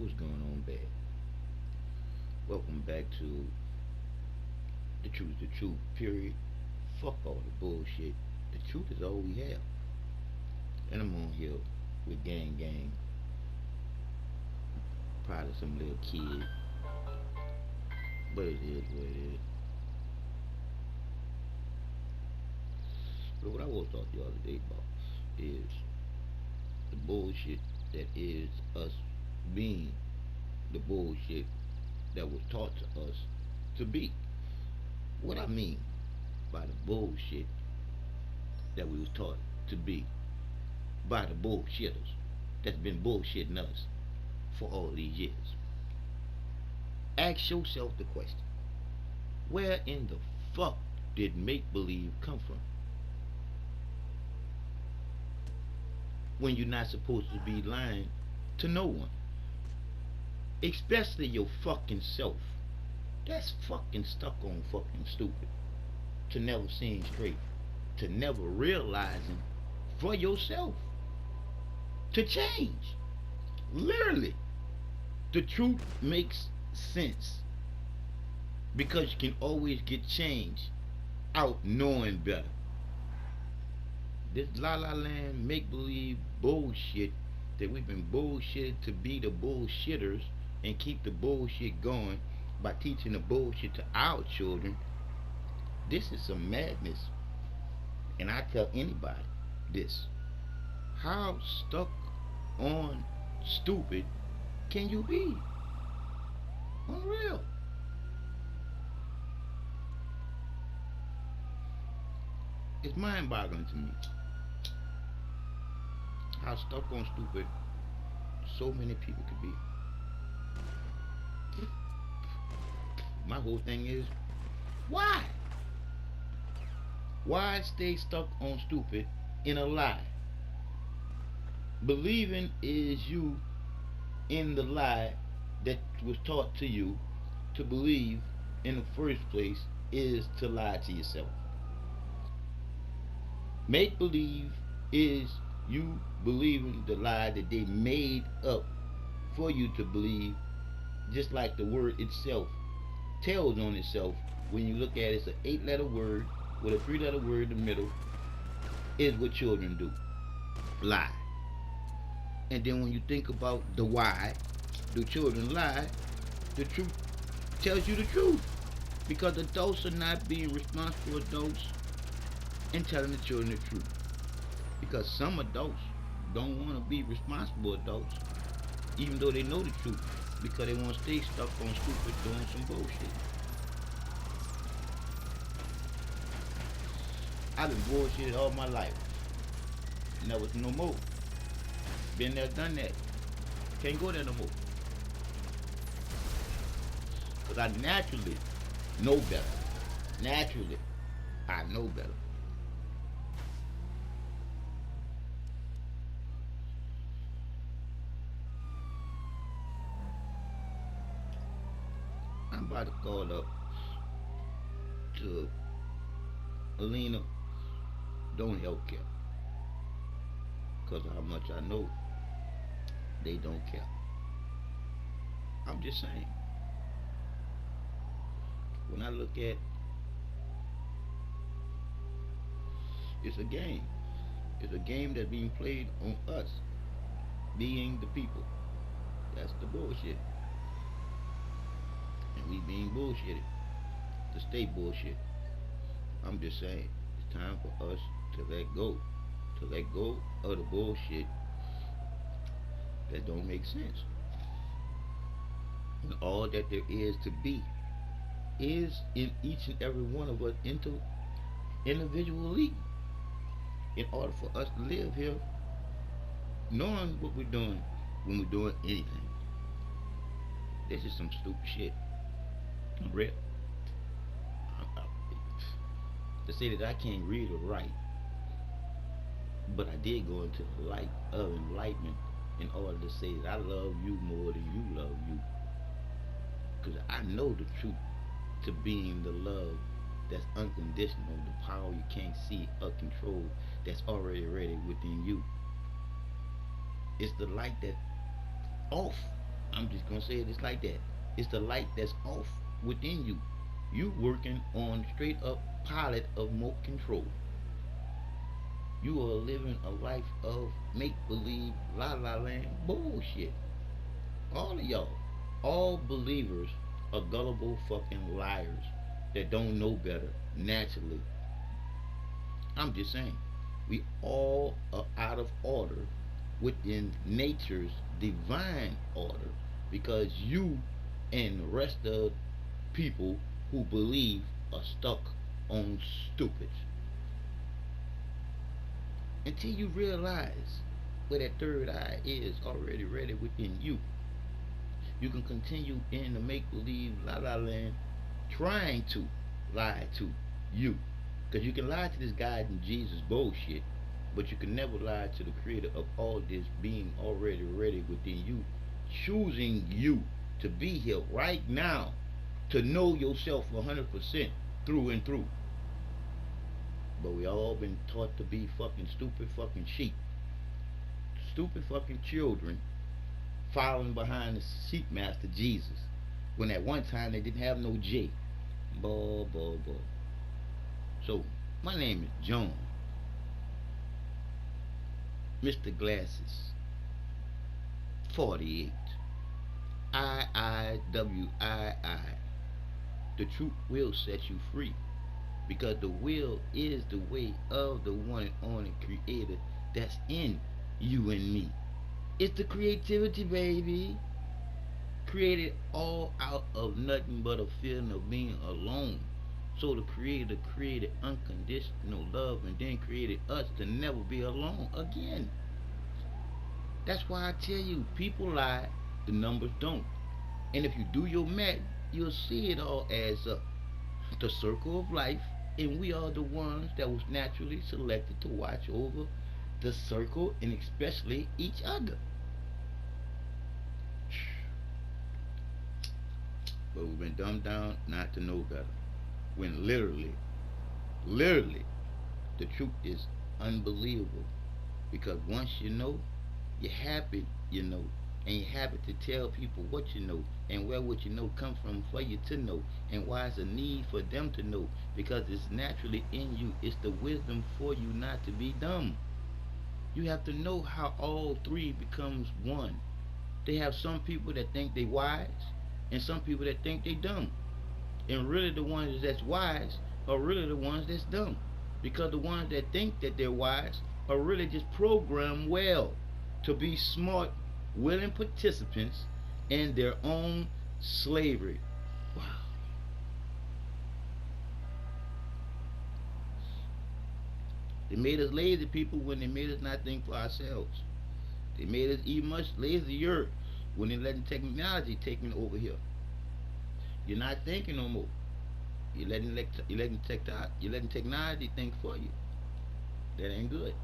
What's going on, bad? Welcome back to the truth, period. Fuck all the bullshit. The truth is all we have. And I'm on here with gang, probably some little kid, but it is what it is. But what I was talking the other day about is the bullshit that is us being the bullshit that was taught to us to be. What I mean by the bullshit that we was taught to be by the bullshitters that's been bullshitting us for all these years. Ask yourself the question: where in the fuck did make believe come from when you're not supposed to be lying to no one, especially your fucking self? That's fucking stuck on fucking stupid. To never seeing straight, to never realizing for yourself to change. Literally, the truth makes sense because you can always get change out knowing better. This la la land make believe bullshit that we've been bullshitted to be the bullshitters and keep the bullshit going by teaching the bullshit to our children. This is some madness. And I tell anybody this: how stuck on stupid can you be? Unreal. It's mind boggling to me how stuck on stupid so many people could be. My whole thing is, why? Why stay stuck on stupid in a lie? Believing is you in the lie that was taught to you to believe in the first place is to lie to yourself. Make believe is you believing the lie that they made up for you to believe, just like the word itself tells on itself. When you look at it, it's an 8 letter word with a 3 letter word in the middle, is what children do: lie. And then when you think about the why do children lie, the truth tells you the truth. Because adults are not being responsible adults and telling the children the truth. Because some adults don't want to be responsible adults, even though they know the truth, because they want to stay stuck on stupid doing some bullshit. I've been bullshitted all my life. Never no more. Been there, done that. Can't go there no more. Because I naturally know better. Naturally, I know better. I'm about to call up to Alina, don't help care. Because of how much I know, they don't care. I'm just saying. When I look at, it's a game. It's a game that's being played on us, being the people. That's the bullshit. And we being bullshitted to stay bullshit. I'm just saying, it's time for us to let go. To let go of the bullshit that don't make sense. And all that there is to be is in each and every one of us individually, in order for us to live here knowing what we're doing when we're doing anything. This is some stupid shit. I'm real. To say that I can't read or write, but I did go into the light of enlightenment in order to say that I love you more than you love you. Because I know the truth to being the love that's unconditional, the power you can't see or control, that's already ready within you. It's the light that off. I'm just gonna say it just like that. It's the light that's off within you. You working on straight up pilot of remote control. You are living a life of make believe, la la land bullshit. All of y'all, all believers are gullible fucking liars that don't know better naturally. I'm just saying, we all are out of order within nature's divine order because you and the rest of people who believe are stuck on stupid until you realize where that third eye is already ready within you. You can continue in the make believe la la land trying to lie to you. Because you can lie to this God and Jesus bullshit, but you can never lie to the creator of all this being already ready within you, choosing you to be here right now, to know yourself 100% through and through. But we all been taught to be fucking stupid fucking sheep. Stupid fucking children following behind the sheep master Jesus. When at one time they didn't have no J. Boy, boy, boy. So, my name is John. Mr. Glasses. 48. I. The truth will set you free. Because the will is the way of the one and only creator that's in you and me. It's the creativity, baby. Created all out of nothing but a feeling of being alone. So the creator created unconditional love and then created us to never be alone again. That's why I tell you, people lie, the numbers don't. And if you do your math, you'll see it all adds up. The circle of life, and we are the ones that was naturally selected to watch over the circle and especially each other. But we've been dumbed down not to know better. When literally, the truth is unbelievable. Because once you know, you're happy you know. And you're happy to tell people what you know and where what you know comes from for you to know and why it's a need for them to know because it's naturally in you. It's the wisdom for you not to be dumb. You have to know how all three becomes one. They have some people that think they wise and some people that think they dumb. And really the ones that's wise are really the ones that's dumb. Because the ones that think that they're wise are really just programmed well to be smart, willing participants in their own slavery. Wow. They made us lazy people when they made us not think for ourselves. They made us even much lazier when they let the technology taking over here. You're not thinking no more. You're letting technology think for you. That ain't good.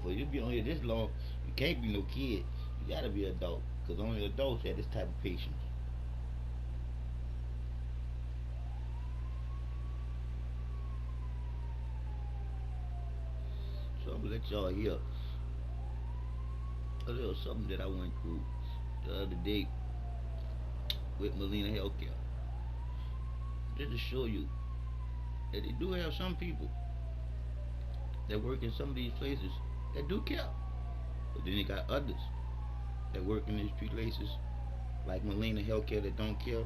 For you to be on here this long, you can't be no kid. You gotta be adult, cause only adults have this type of patience. So I'm gonna let y'all hear a little something that I went through the other day with Molina Healthcare, just to show you that they do have some people that work in some of these places that do care, but then they got others that work in these places like Molina Healthcare that don't care,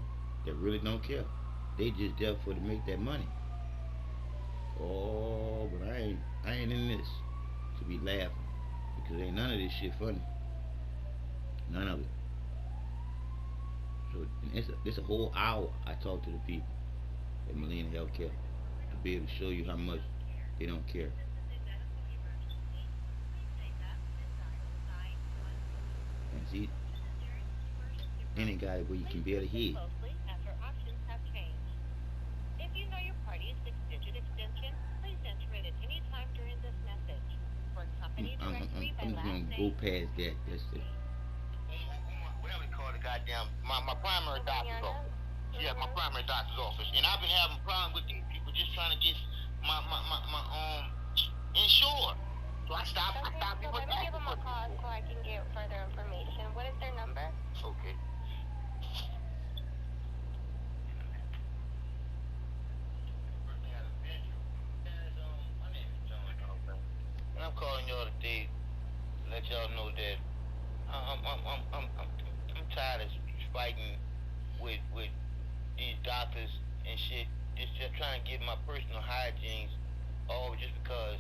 that really don't care. They just there for to make that money. Oh, but I ain't in this to be laughing because ain't none of this shit funny. None of it. So it's a whole hour I talk to the people at Molina Healthcare to be able to show you how much they don't care. And see, any guy where you can barely hear. If you know your party's six-digit extension, please enter it at any time during this message. For company directory by I'm just gonna go past that. That's it. goddamn my primary doctor's office. Yeah, my primary doctor's office. And I've been having problems with these people just trying to get my insured. So I stopped. Okay, I stopped. so let me give them a call so I can get further information. What is their number? Okay. And I'm calling y'all today to let y'all know that I'm tired of fighting with these doctors and shit. Just trying to get my personal hygiene all just because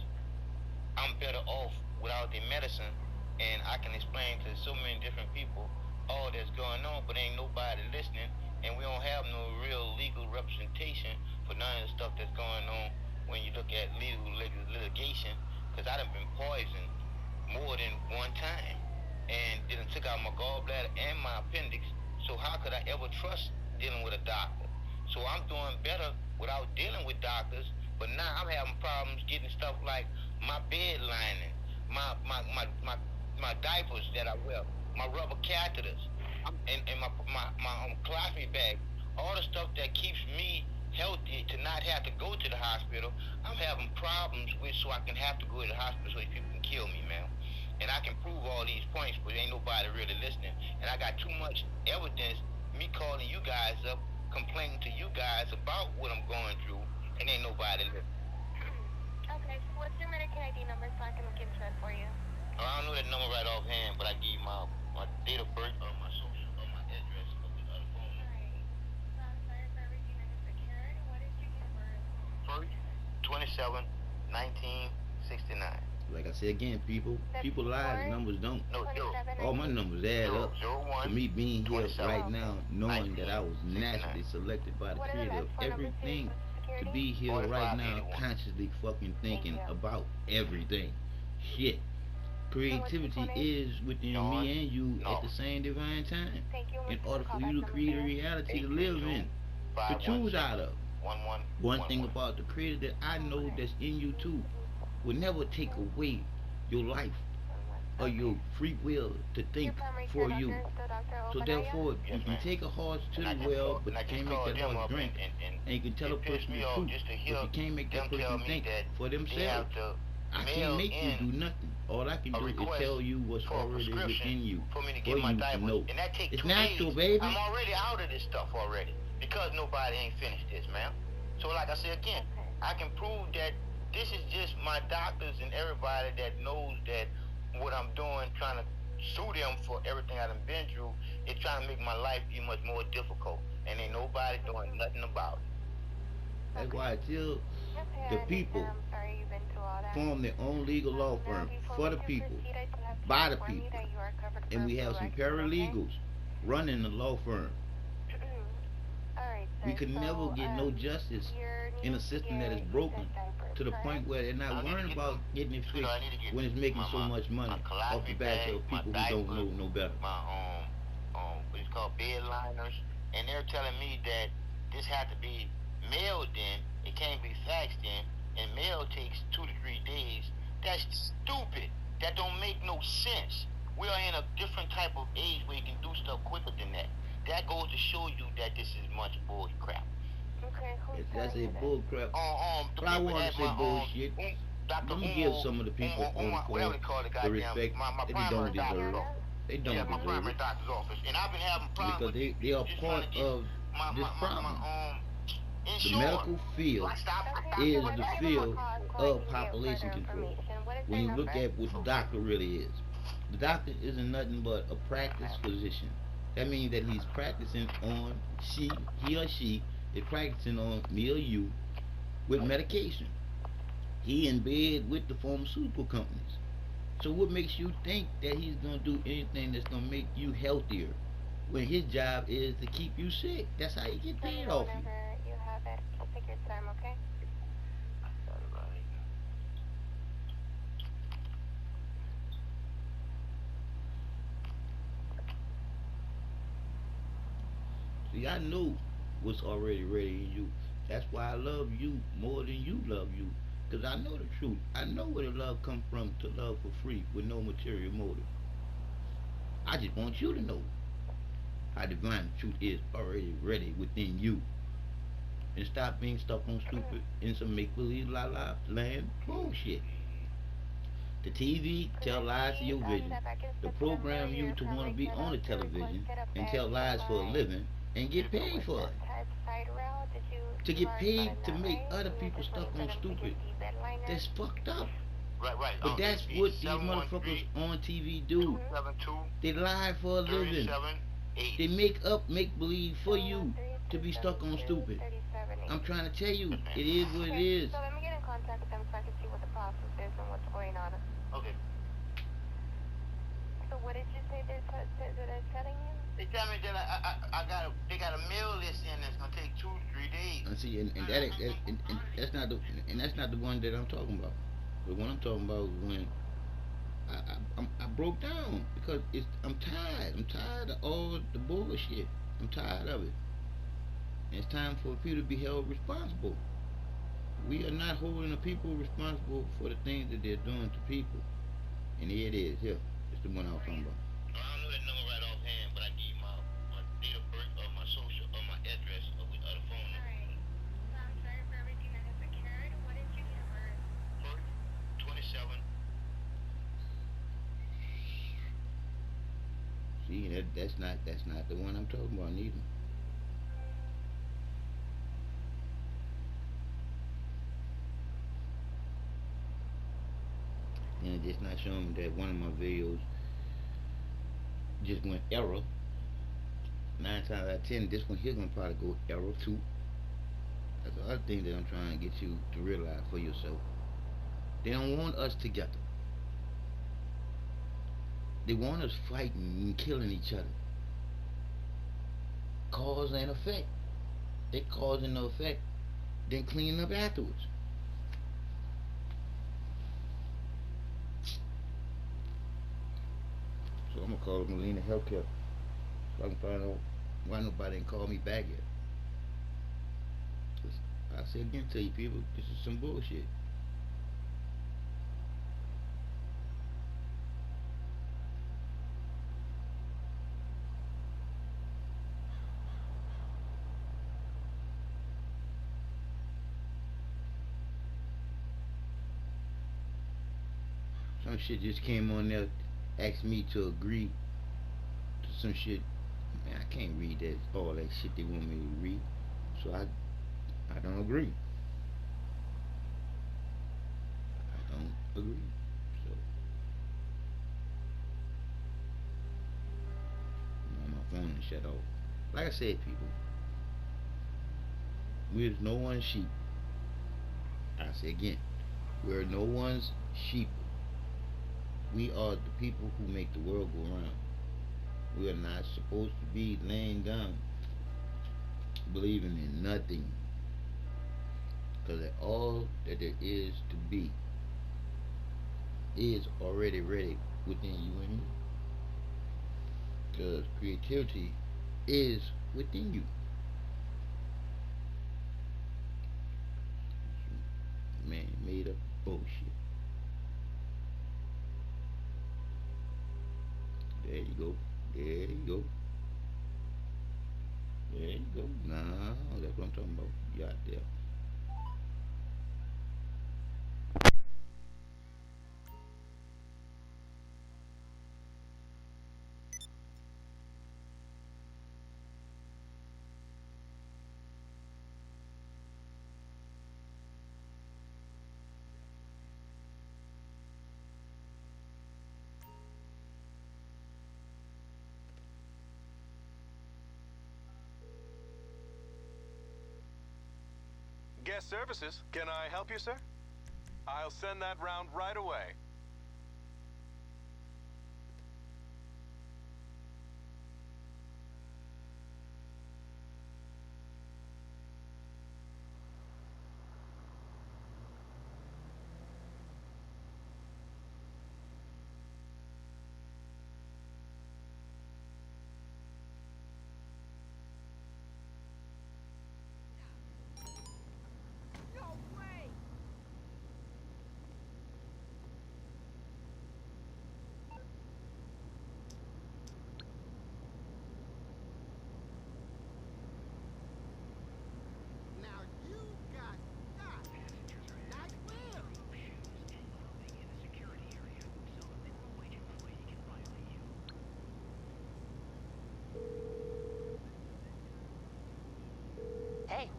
I'm better off without their medicine, and I can explain to so many different people all that's going on, but ain't nobody listening, and we don't have no real legal representation for none of the stuff that's going on when you look at legal litigation, because I done been poisoned more than one time, and they done took out my gallbladder and my appendix, so how could I ever trust dealing with a doctor? So I'm doing better without dealing with doctors, but now I'm having problems getting stuff like my bed lining, my diapers that I wear, my rubber catheters, and my colostomy bag, all the stuff that keeps me healthy to not have to go to the hospital. I'm having problems with, so I can have to go to the hospital so these people can kill me, man. And I can prove all these points, but ain't nobody really listening. And I got too much evidence, me calling you guys up, complaining to you guys about what I'm going through, and ain't nobody listening. Okay, so what's your Medicaid ID number so I can look into it for you? Oh, I don't know that number right offhand, but I give you my date of birth or my social or my address of the other phone. Alright. So I'm sorry for everything that is secured. What is your date of birth? First, 27, 1969. Like I said again, people lie, the numbers don't. No, zero. All my numbers add up. 01, For me being here 27, right now, knowing that I was 1969. naturally selected by the What are the creator of last four numbers to everything, your to security? be here right now 4581. consciously fucking thinking you. about everything. Shit. Creativity is within me and you at the same divine time. Thank you. In order for you to create a reality to live in, to choose out of. One thing about the creator that I know that's in you too will never take away your life or your free will to think for you. So therefore, you can take a horse to the well, but you can't make that horse drink. And you can tell a person the truth, but you can't make that person think for themselves. I can't make you do nothing. All I can do is tell you what's already within you for you to know. It's natural, baby. I'm already out of this stuff already because nobody ain't finished this, man. So like I said again, I can prove that this is just my doctors and everybody that knows that what I'm doing, trying to sue them for everything I've been through, is trying to make my life be much more difficult, and ain't nobody doing nothing about it. That's why I tell the people form their own legal law firm for the people, by the people, and we have some paralegals running the law firm. We could never get no justice in a system that is broken to the point where they're not worrying about getting it fixed when it's making so much money off the back of people who don't know no better. My what is called bed liners, and they're telling me that this had to be mailed in, it can't be faxed in, and mail takes 2 to 3 days. That's stupid. That don't make no sense. We are in a different type of age where you can do stuff quicker than that. That goes to show you that this is much bull crap. Okay, If that's a bull crap, The but I people want at to say my, bullshit. Dr. Let me give some of the people on the phone the respect that they don't deserve. They don't Yeah, my deserve primary it doctor's office, and I've been having problems because they are just part trying to get of this problem. The insurance. medical field is the field of population control. When you look at what the doctor really is, the doctor isn't nothing but a practice physician. That means that he's practicing on he or she is practicing on me or you with medication. He in bed with the pharmaceutical companies. So what makes you think that he's gonna do anything that's gonna make you healthier when his job is to keep you sick? That's how he get paid off you. You have it. I'll take your time, okay? See, I know what's already ready in you. That's why I love you more than you love you. Because I know the truth. I know where the love comes from to love for free with no material motive. I just want you to know. how divine truth is already ready within you. And stop being stuck on stupid in some make believe la la land bullshit. The TV tell lies to your vision. The program you to want to be on the television and tell lies for a living and get paid for it. To get paid to make other people stuck on stupid. That's fucked up. Right. But that's what these motherfuckers on TV do. They lie for a living. They make believe for you to be stuck on stupid. I'm trying to tell you, it is what it is. So let me get in contact with them so I can see what the process is and what's going on. Okay. So what did you say they're telling you? They tell me that they got a mail list in that's gonna take 2-3 days. I see, and that's not the one that I'm talking about. The one I'm talking about is when I broke down because I'm tired. I'm tired of all the bullshit. I'm tired of it. And it's time for people to be held responsible. We are not holding the people responsible for the things that they're doing to people. And here it is. Here, it's the one I was talking about. I don't know that number right offhand, but I give you my date of birth or my social or my address or the phone number. Alright. So I'm sorry for everything that has occurred. What did you get of birth? Birth 27. See, that's not the one I'm talking about neither. And it's not showing me that one of my videos just went error. 9 times out of 10, this one here gonna probably go error too. That's the other thing that I'm trying to get you to realize for yourself. They don't want us together. They want us fighting and killing each other. Cause and effect. They cause and no effect, then clean up afterwards. So I'm gonna call Molina Healthcare so I can find out why nobody didn't call me back yet. I say again to you people, this is some bullshit. Some shit just came on there, asked me to agree to some shit. Man, I can't read that all that shit they want me to read, so I don't agree. I don't agree. So I'm on my phone and shut off. Like I said, people, we're no one's sheep. I say again, we're no one's sheep. We are the people who make the world go round. We are not supposed to be laying down believing in nothing, because all that there is to be is already ready within you and me, because creativity is within you. Man made up bullshit. There you go. There you go. There you go. Nah, that's what I'm talking about. You out there. Guest services, can I help you, sir? I'll send that round right away.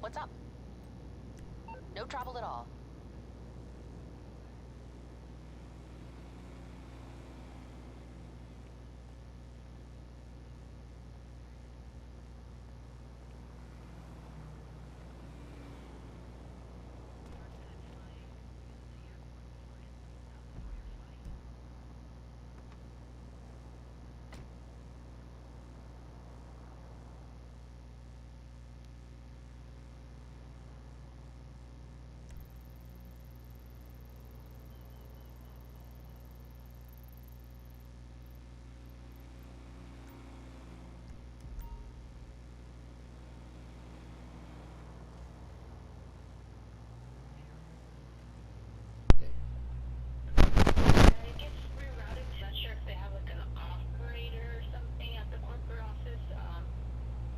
What's up? No trouble at all. It gets rerouted. Not sure if they have like an operator or something at the corporate office,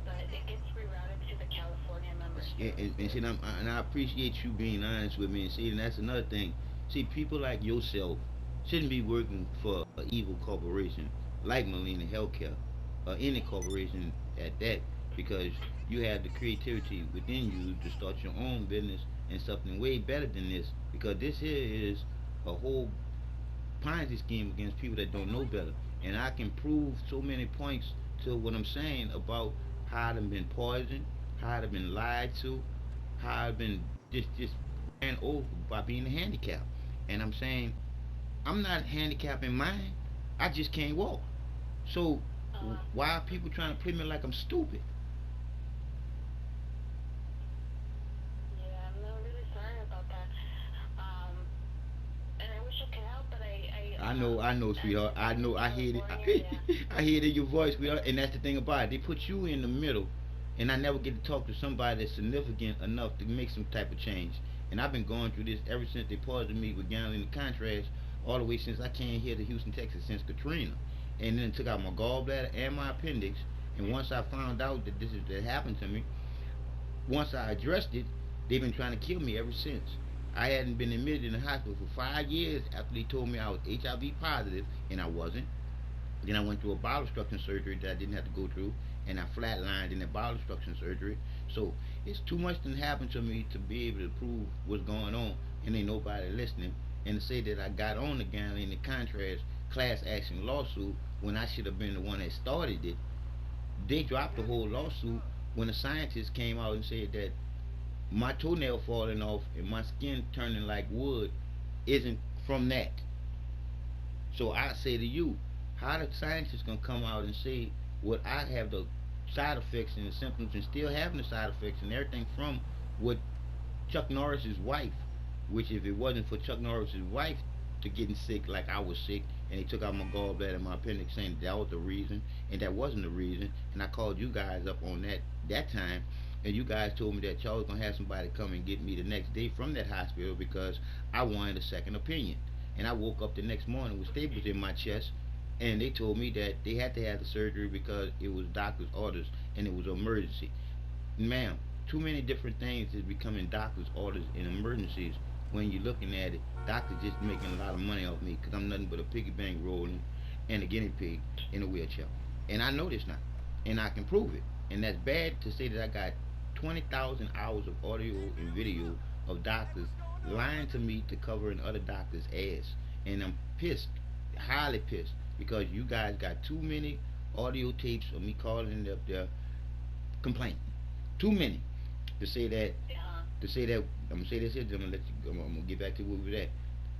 but it gets rerouted to the California number. And see, and I appreciate you being honest with me. And see, and that's another thing. See, people like yourself shouldn't be working for an evil corporation like Molina Healthcare or any corporation at that, because you have the creativity within you to start your own business and something way better than this. Because this here is a whole Ponzi scheme against people that don't know better. And I can prove so many points to what I'm saying about how I've been poisoned, how I've been lied to, how I've been just ran over by being a handicap. And I'm saying I'm not handicapping mine. I just can't walk. So why are people trying to play me like I'm stupid? Yeah, I'm really sorry about that. And I wish I could help, but I know, sweetheart. I know. I hear it. I hear it in your voice, sweetheart. And that's the thing about it. They put you in the middle, and I never get to talk to somebody that's significant enough to make some type of change. And I've been going through this ever since they poisoned me with gambling and contrast, all the way since I came here to Houston, Texas, since Katrina. And then took out my gallbladder and my appendix. And once I found out that that happened to me, once I addressed it, they've been trying to kill me ever since. I hadn't been admitted in the hospital for 5 years after they told me I was HIV positive, and I wasn't. Then I went through a bowel obstruction surgery that I didn't have to go through, and I flatlined in the bowel obstruction surgery. So it's too much that happened to me to be able to prove what's going on, and ain't nobody listening. And to say that I got on the gambling and the contrast class action lawsuit when I should have been the one that started it. They dropped the whole lawsuit when the scientists came out and said that my toenail falling off and my skin turning like wood isn't from that. So I say to you, how the scientists gonna come out and say what I have the side effects and the symptoms and still having the side effects and everything from what Chuck Norris's wife, which if it wasn't for Chuck Norris's wife to getting sick like I was sick, and they took out my gallbladder and my appendix saying that was the reason, and that wasn't the reason, and I called you guys up on that time, and you guys told me that y'all was gonna have somebody come and get me the next day from that hospital because I wanted a second opinion. And I woke up the next morning with staples in my chest, and they told me that they had to have the surgery because it was doctor's orders and it was an emergency. Ma'am, too many different things is becoming doctor's orders and emergencies. When you're looking at it, doctors just making a lot of money off me because I'm nothing but a piggy bank rolling and a guinea pig in a wheelchair. And I know this now, and I can prove it. And that's bad to say that I got 20,000 hours of audio and video of doctors lying to me to covering other doctors' ass. And I'm pissed, highly pissed, because you guys got too many audio tapes of me calling up there complaining. Too many to say that. I'm gonna say this here. I'm gonna get back to where we're at.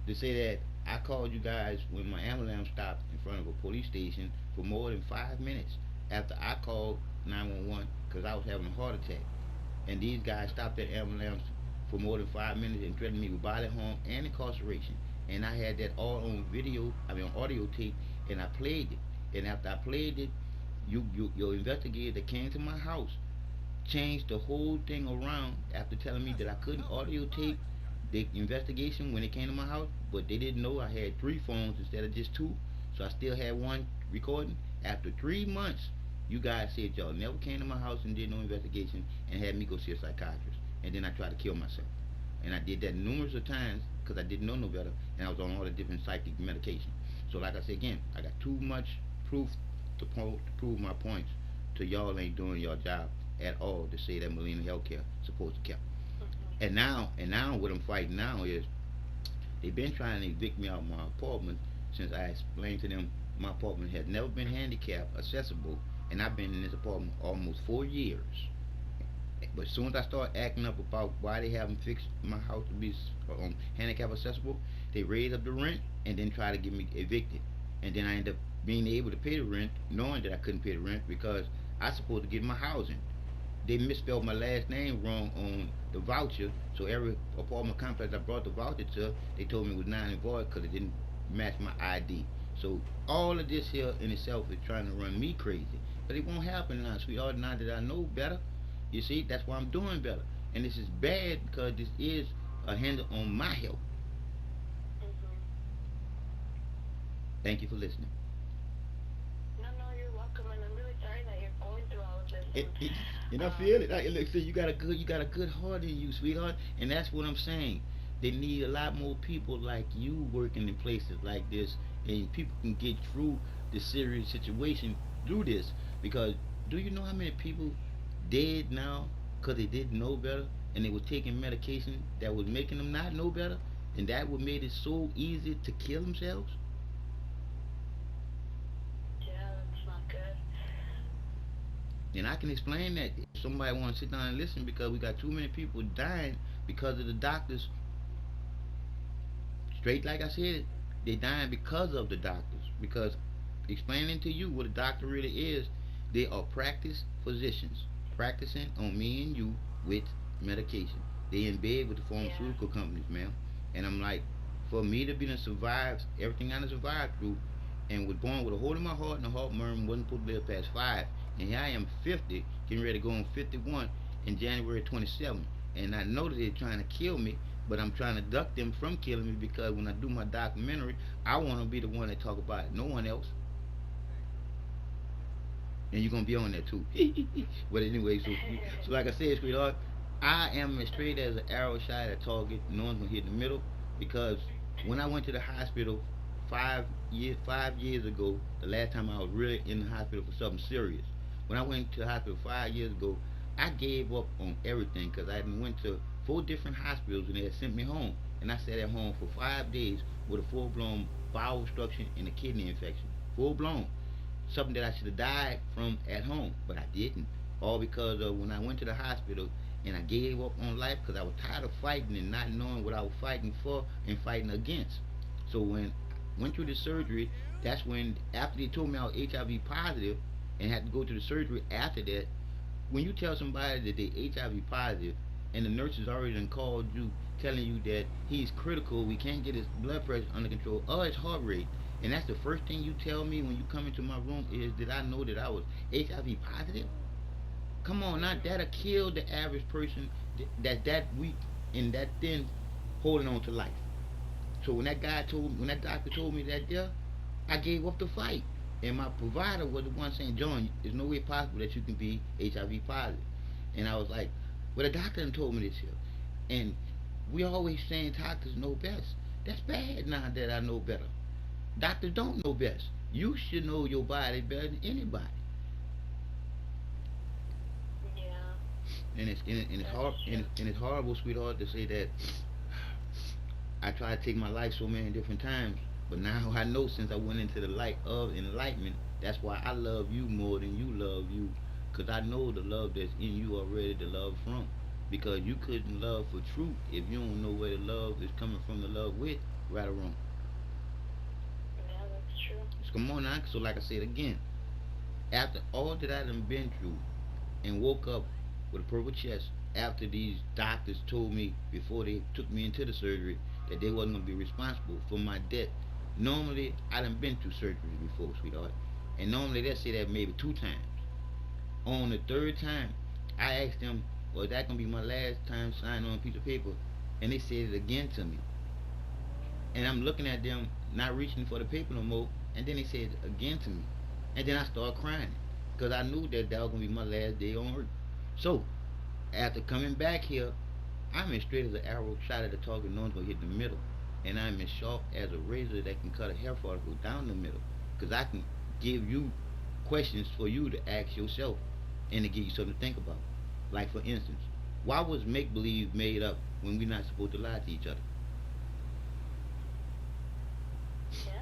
To say that I called you guys when my ambulance stopped in front of a police station for more than 5 minutes after I called 911 because I was having a heart attack, and these guys stopped that ambulance for more than 5 minutes and threatened me with bodily harm and incarceration. And I had that all on video, on audio tape, and I played it. And after I played it, your investigator that came to my house changed the whole thing around after telling me that I couldn't audio tape the investigation when it came to my house, but they didn't know I had 3 phones instead of just 2, so I still had 1 recording. After 3 months, you guys said y'all never came to my house and did no investigation and had me go see a psychiatrist, and then I tried to kill myself. And I did that numerous of times because I didn't know no better, and I was on all the different psychic medication. So like I said again, I got too much proof to prove my points to y'all ain't doing your job. at all to say that Molina Healthcare supposed to kept. And now what I'm fighting now is they've been trying to evict me out of my apartment since I explained to them my apartment has never been handicap accessible, and I've been in this apartment almost 4 years. But as soon as I start acting up about why they haven't fixed my house to be handicap accessible, they raise up the rent and then try to get me evicted. And then I end up being able to pay the rent, knowing that I couldn't pay the rent because I supposed to get my housing. They misspelled my last name wrong on the voucher, so every apartment complex I brought the voucher to, they told me it was non and void because it didn't match my ID. So all of this here in itself is trying to run me crazy. But it won't happen now, sweetheart, now that I know better. You see, that's why I'm doing better. And this is bad because this is a handle on my health. Thank you for listening. No, you're welcome, and I'm really sorry that you're going through all of this. And I feel it. Look, see, you got a good heart in you, sweetheart, and that's what I'm saying. They need a lot more people like you working in places like this, and people can get through the serious situation through this. Because do you know how many people dead now because they didn't know better, and they were taking medication that was making them not know better, and that would made it so easy to kill themselves? And I can explain that if somebody want to sit down and listen, because we got too many people dying because of the doctors. Straight like I said, they dying because of the doctors. Because explaining to you what a doctor really is, they are practice physicians practicing on me and you with medication. They in bed with the pharmaceutical companies, ma'am. And I'm like, for me to be to survive everything I done survived through, and was born with a hole in my heart and a heart murmur, wasn't supposed to live past 5. And here I am 50, getting ready to go on 51 in January 27. And I know that they're trying to kill me, but I'm trying to duck them from killing me, because when I do my documentary, I want to be the one that talk about it, no one else. And you're going to be on there too. But anyway, so like I said, sweetheart, I am as straight as an arrow shot at target. No one's going to hit in the middle, because when I went to the hospital 5 years ago, the last time I was really in the hospital for something serious, when I went to the hospital 5 years ago, I gave up on everything, because I went to 4 different hospitals and they had sent me home. And I sat at home for 5 days with a full-blown bowel obstruction and a kidney infection. Full-blown. Something that I should have died from at home, but I didn't. All because of when I went to the hospital and I gave up on life, because I was tired of fighting and not knowing what I was fighting for and fighting against. So when I went through the surgery, that's when, after they told me I was HIV positive and had to go to the surgery after that, when you tell somebody that they're HIV positive and the nurses already done called you telling you that he's critical, we can't get his blood pressure under control, or his heart rate, and that's the first thing you tell me when you come into my room is that I know that I was HIV positive? Come on, now that'll kill the average person that weak and that thin holding on to life. So when that doctor told me that there, I gave up the fight. And my provider was the one saying, John, there's no way possible that you can be HIV positive. And I was like, well, the doctor done told me this here. And we always saying doctors know best. That's bad now that I know better. Doctors don't know best. You should know your body better than anybody. Yeah. And it's horrible, sweetheart, to say that I tried to take my life so many different times. But now I know, since I went into the light of enlightenment, that's why I love you more than you love you. Because I know the love that's in you already, the love from. Because you couldn't love for truth if you don't know where the love is coming from, the love with, right or wrong. Yeah, that's true. So come on now. So like I said again, after all that I done been through and woke up with a purple chest, after these doctors told me before they took me into the surgery that they wasn't going to be responsible for my death. Normally, I done been through surgeries before, sweetheart. And normally they say that maybe 2 times. On the 3rd time, I asked them, well, is that going to be my last time signing on a piece of paper? And they said it again to me. And I'm looking at them, not reaching for the paper no more. And then they said it again to me. And then I started crying, because I knew that that was going to be my last day on earth. So, after coming back here, I'm as straight as an arrow shot at the target, no one's going to hit the middle. And I'm as sharp as a razor that can cut a hair follicle down the middle. Because I can give you questions for you to ask yourself. and to give you something to think about. Like for instance, why was make believe made up when we're not supposed to lie to each other? Yeah.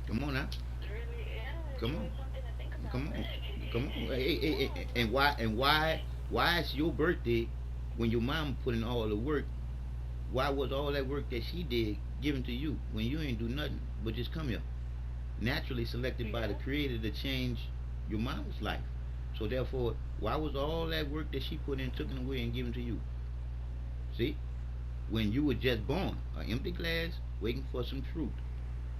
Come on now. It's really, yeah, it's Come really on. something to think about. Come on. Come on. Hey, and why it's your birthday when your mom put in all the work? Why was all that work that she did given to you when you ain't do nothing but just come here? Naturally selected by the creator to change your mama's life. So therefore, why was all that work that she put in taken away and given to you? See? When you were just born, an empty glass waiting for some truth.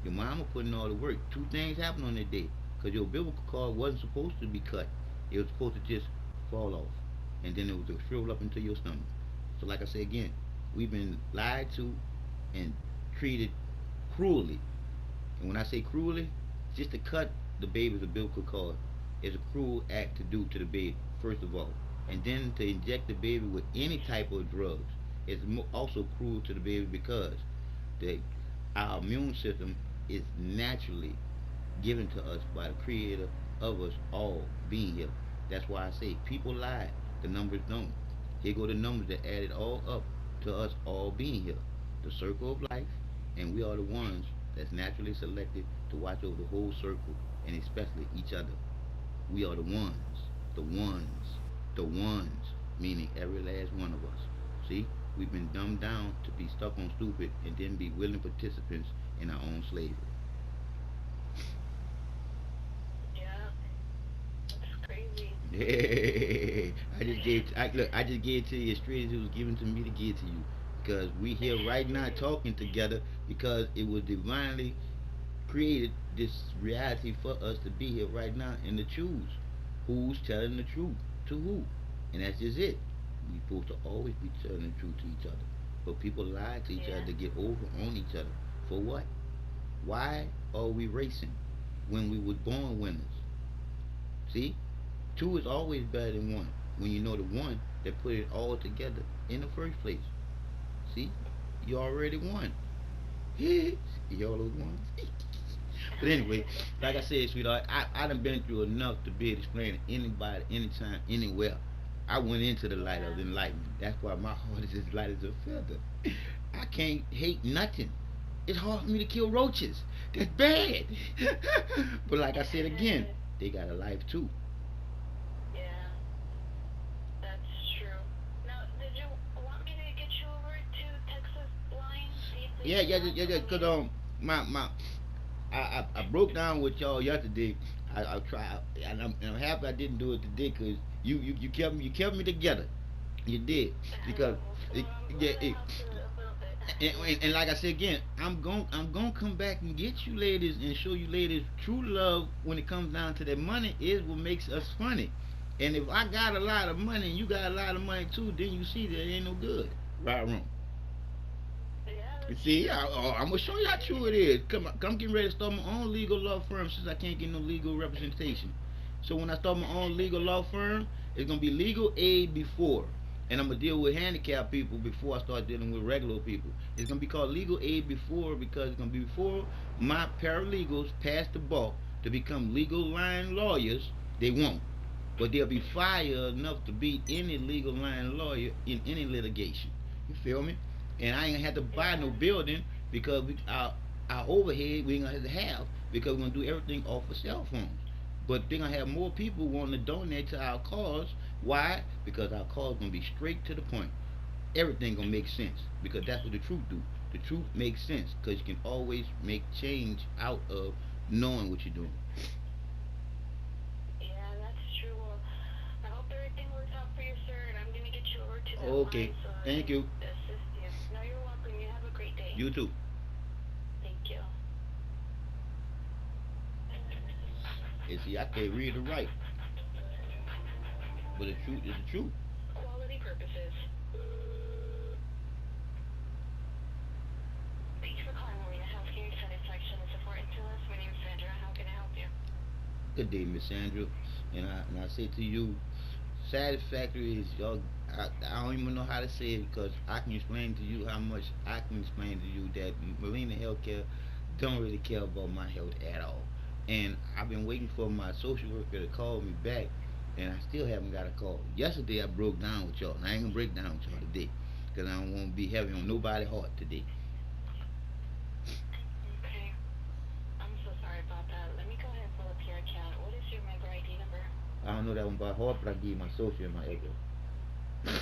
Your mama put in all the work. Two things happened on that day. Because your biblical cord wasn't supposed to be cut. It was supposed to just fall off. And then it was to shrivel up into your stomach. So like I say again, we've been lied to and treated cruelly. And when I say cruelly, just to cut the baby's umbilical cord is a cruel act to do to the baby, first of all. And then to inject the baby with any type of drugs is also cruel to the baby because our immune system is naturally given to us by the creator of us all being here. That's why I say people lie, the numbers don't. Here go the numbers that added all up to us all being here. The circle of life, and we are the ones that's naturally selected to watch over the whole circle, and especially each other. We are the ones, the ones, the ones, meaning every last one of us. See, we've been dumbed down to be stuck on stupid and then be willing participants in our own slavery. Yeah. That's crazy. Yeah, I just gave it to you as straight as it was given to me to give to you. Because we here right now talking together because it was divinely created this reality for us to be here right now and to choose who's telling the truth to who. And that's just it. We're supposed to always be telling the truth to each other. But people lie to each other to get over on each other. For what? Why are we racing when we were born winners? See? Two is always better than one when you know the one that put it all together in the first place. See? You already won. Y'all those ones. But anyway, like I said, sweetheart, I done been through enough to be able to explain to anybody, anytime, anywhere. I went into the light of enlightenment. That's why my heart is as light as a feather. I can't hate nothing. It's hard for me to kill roaches. That's bad. But like I said again, they got a life too. Yeah. That's true. Now, did you want me to get you over to Texas Line? See if they Yeah. Cause I broke down with y'all yesterday. I tried, and I'm happy I didn't do it today, cause you kept me together. You did, because and like I said again, I'm gonna come back and get you ladies and show you ladies true love when it comes down to that money is what makes us funny. And if I got a lot of money and you got a lot of money too, then you see that it ain't no good. Right or wrong? You see, I'm gonna show you how true it is. Come get ready to start my own legal law firm since I can't get no legal representation. So when I start my own legal law firm, it's gonna be legal aid before, and I'm gonna deal with handicapped people before I start dealing with regular people. It's gonna be called legal aid before because it's gonna be before my paralegals pass the bar to become legal line lawyers. They won't, but they'll be fired enough to beat any legal line lawyer in any litigation. You feel me? And I ain't gonna have to buy no building because our overhead we ain't gonna have to have because we're gonna do everything off of cell phones. But they're gonna have more people wanting to donate to our cause. Why? Because our cause gonna be straight to the point. Everything gonna make sense because that's what the truth do. The truth makes sense because you can always make change out of knowing what you're doing. Yeah, that's true. Well, I hope everything works out for you, sir, and I'm gonna get you over to that Okay, line so thank they you. can assist you. No, you're welcome. You have a great day. You too. Thank you. And see, I can't read or write, but the truth is the truth. Quality purposes. Thank you for calling Marina Healthcare. Satisfaction is important to us. My name is Sandra. How can I help you? Good day, Miss Sandra. And I say to you, satisfactory is y'all. I don't even know how to say it because I can explain to you how much I can explain to you that Marina Healthcare don't really care about my health at all. And I've been waiting for my social worker to call me back and I still haven't got a call. Yesterday I broke down with y'all, and I ain't gonna break down with y'all today, cause I don't want to be heavy on nobody's heart today. Okay. I'm so sorry about that. Let me go ahead and pull up your account. What is your member ID number? I don't know that one by heart, but I give you my social and my address. I can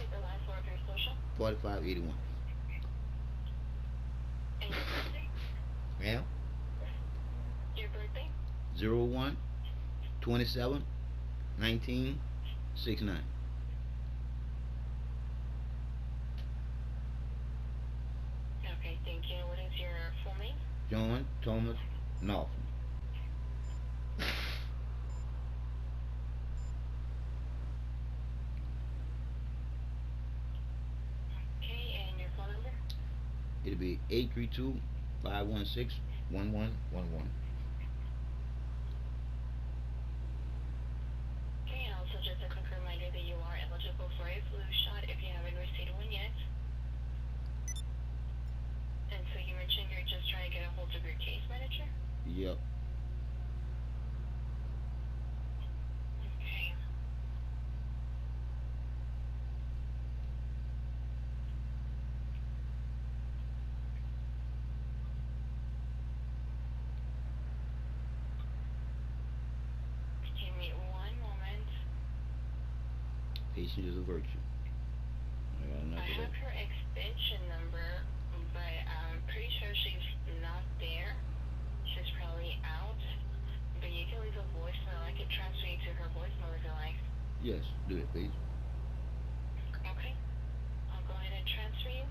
get the last four of your social. 4581. And your birthday? Ma'am? Your birthday? 01/27/1969. Okay, thank you. What is your full name? John Thomas Norton. Okay, and your phone number? It'll be 832-516-1111. Okay, and also just a quick reminder that you are eligible for a flu shot if you haven't received one yet. And so you mentioned you're just trying to get a hold of your case manager? Yep. Okay. Give me one moment. Patience is a virtue. I got enough I of have that. her extension number, but I'm pretty sure she's not there. She's probably out. But you can leave a voicemail. I can transfer you to her voicemail if you like. Yes, do it, please. Okay. I'll go ahead and transfer you.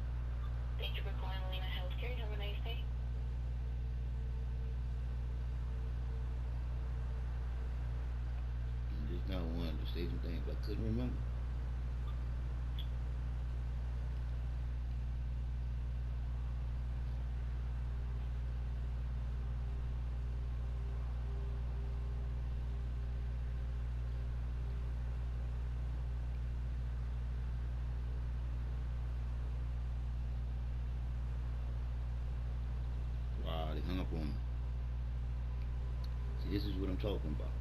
Thank you for calling Molina Healthcare. Have a nice day. I just now wanted to say some things I couldn't remember. Wow, they hung up on me. See, this is what I'm talking about.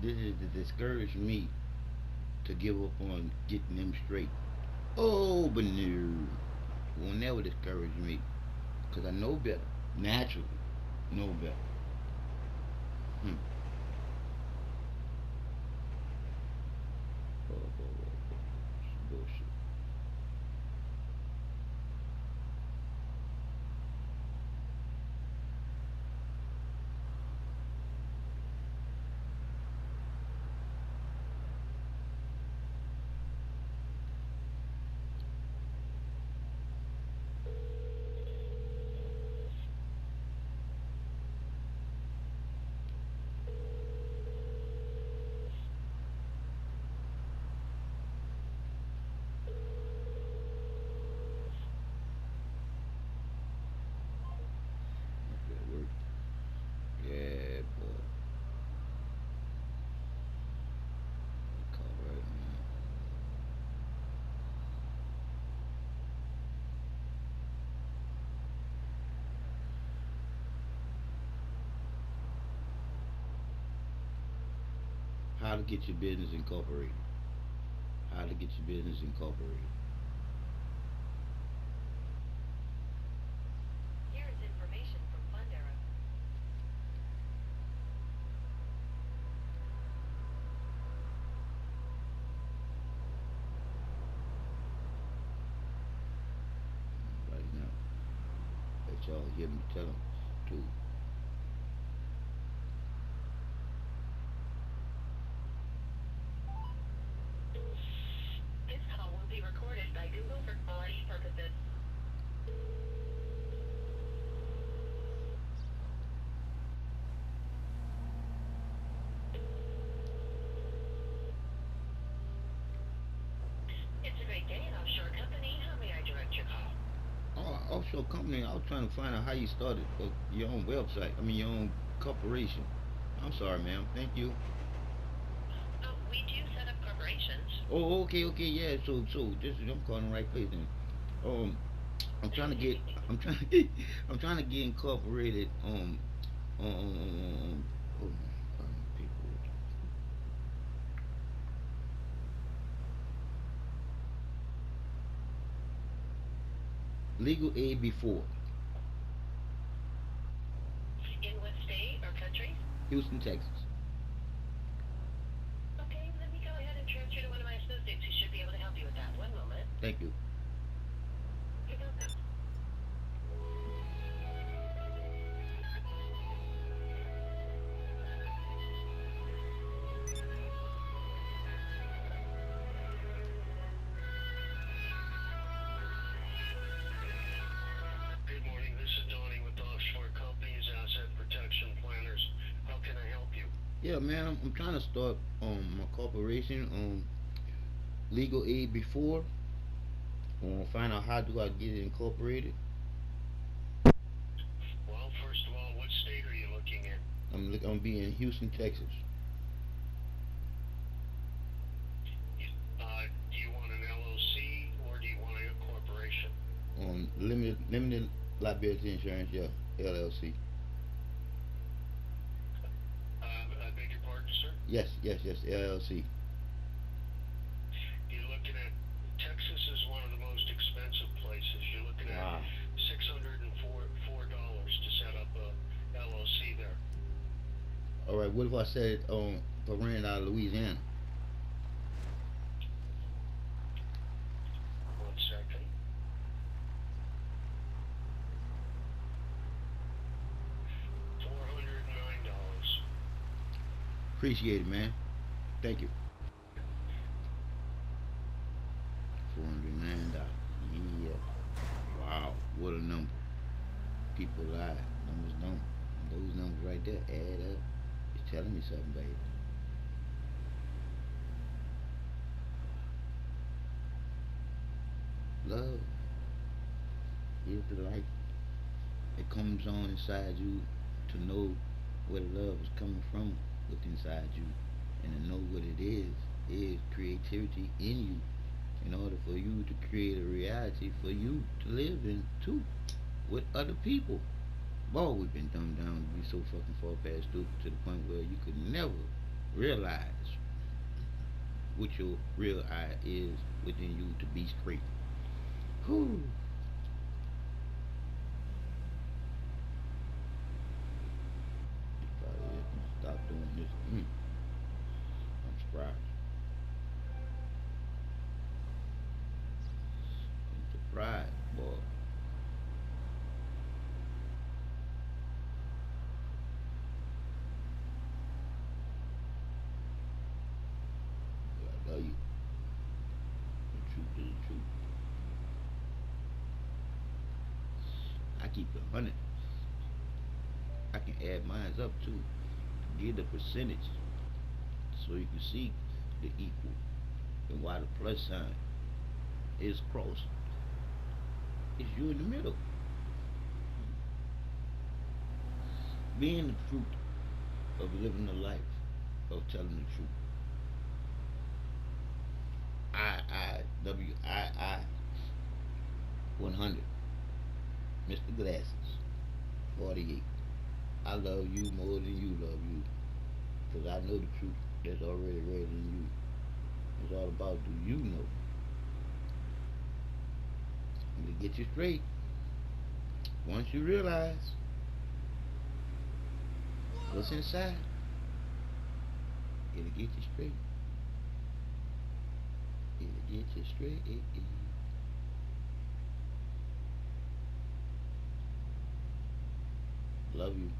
This is to discourage me to give up on getting them straight. Oh, but no. Will never discourage me. Because I know better. Naturally. Know better. Hmm. Bullshit. That work. Yeah, boy. Call right now. How to get your business incorporated. How to get your business incorporated. Here is information from Fundera. Right now. Let y'all hear me tell them to. This call will be recorded by Google for quality purposes. It's a great day in offshore company. How may I direct your call? Oh, offshore company. I was trying to find out how you started your own website. I mean, your own corporation. I'm sorry, ma'am. Thank you. Oh, we do set up corporations. Oh, okay, yeah. So this is I'm calling the right place then. I'm trying to get, I'm trying to get incorporated. People. Legal aid before. In what state or country? Houston, Texas. Okay, let me go ahead and transfer to one of my associates who should be able to help you with that. One moment. Thank you. You're welcome. Good morning. This is Donnie with Offshore Companies, Asset Protection Planners. How can I help you? Yeah, man, I'm trying to start my corporation legal aid before. I want to find out how do I get it incorporated. Well, first of all, what state are you looking in? I'm be in Houston, Texas. Do you want an LLC or do you want a corporation? Limited liability insurance, yeah, LLC. I beg your pardon, sir? Yes, LLC. You're looking at, Texas is one of the most expensive places. You're looking Wow. at $604 to set up a LLC there. All right, what if I said if I ran out of Louisiana? One second. $409. Appreciate it, man. Thank you. $409. Yeah. Wow, what a number. People lie. Numbers don't. Those numbers right there add up. It's telling me something, baby. Love is the light that comes on inside you to know where the love is coming from within inside you, and to know what it is creativity in you in order for you to create a reality for you to live in too with other people. Boy, we've been dumbed down to be so fucking far past stupid to the point where you could never realize what your real eye is within you to be straight. Whew. Probably is gonna stop doing this. I'm surprised. I'm surprised, boy. I love you. The truth is the truth. I keep it 100. I can add mines up too. Give the percentage so you can see the equal and why the plus sign is crossed. It's you in the middle. Being the truth of living the life of telling the truth. I 100. Mr. Glasses 48. I love you more than you love you, because I know the truth that's already read in you. It's all about, do you know? And to get you straight, once you realize what's inside, it'll get you straight. It'll get you straight. Love you.